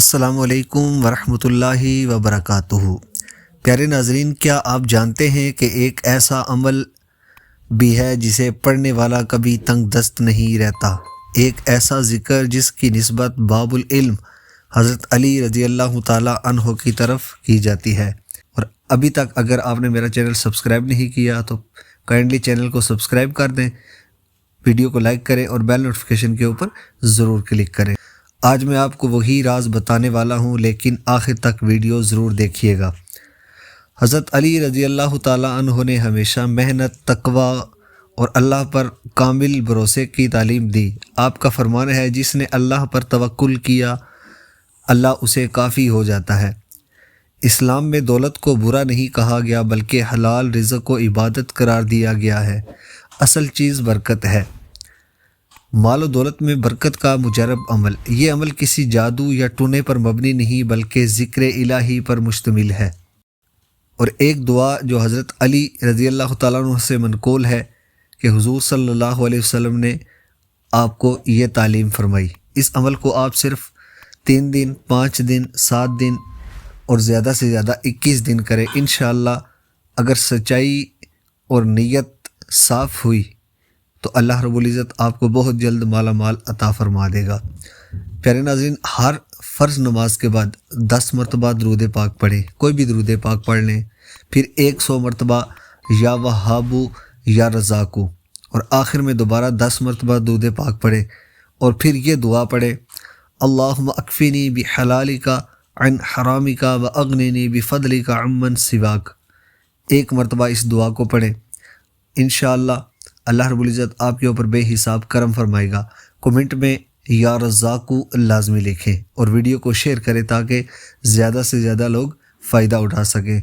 السلام علیکم ورحمۃ اللہ وبرکاتہ۔ پیارے ناظرین، کیا آپ جانتے ہیں کہ ایک ایسا عمل بھی ہے جسے پڑھنے والا کبھی تنگ دست نہیں رہتا، ایک ایسا ذکر جس کی نسبت باب العلم حضرت علی رضی اللہ تعالی عنہ کی طرف کی جاتی ہے۔ اور ابھی تک اگر آپ نے میرا چینل سبسکرائب نہیں کیا تو کائنڈلی چینل کو سبسکرائب کر دیں، ویڈیو کو لائک کریں اور بیل نوٹیفیکیشن کے اوپر ضرور کلک کریں۔ آج میں آپ کو وہی راز بتانے والا ہوں، لیکن آخر تک ویڈیو ضرور دیکھیے گا۔ حضرت علی رضی اللہ تعالی عنہ نے ہمیشہ محنت، تقوی اور اللہ پر کامل بھروسے کی تعلیم دی۔ آپ کا فرمان ہے، جس نے اللہ پر توکل کیا اللہ اسے کافی ہو جاتا ہے۔ اسلام میں دولت کو برا نہیں کہا گیا، بلکہ حلال رزق کو عبادت قرار دیا گیا ہے۔ اصل چیز برکت ہے۔ مال و دولت میں برکت کا مجرب عمل، یہ عمل کسی جادو یا ٹونے پر مبنی نہیں بلکہ ذکر الہی پر مشتمل ہے۔ اور ایک دعا جو حضرت علی رضی اللہ تعالیٰ عنہ سے منقول ہے کہ حضور صلی اللہ علیہ وسلم نے آپ کو یہ تعلیم فرمائی۔ اس عمل کو آپ صرف 3 دن، 5 دن، 7 دن اور زیادہ سے زیادہ 21 دن کریں۔ انشاءاللہ اگر سچائی اور نیت صاف ہوئی تو اللہ رب العزت آپ کو بہت جلد مالا مال عطا فرما دے گا۔ پیارے ناظرین، ہر فرض نماز کے بعد 10 مرتبہ درود پاک پڑھیں، کوئی بھی درود پاک پڑھ لیں، پھر 100 مرتبہ یا وہابو یا رزاقو، اور آخر میں دوبارہ 10 مرتبہ درود پاک پڑھیں، اور پھر یہ دعا پڑھیں، اللہم اکفینی بحلالک عن حرامک واغننی بفضلک عمن سواک۔ 1 مرتبہ اس دعا کو پڑھیں، انشاءاللہ اللہ رب العزت آپ کے اوپر بے حساب کرم فرمائے گا۔ کومنٹ میں یا رزاقو لازمی لکھیں اور ویڈیو کو شیئر کریں تاکہ زیادہ سے زیادہ لوگ فائدہ اٹھا سکیں۔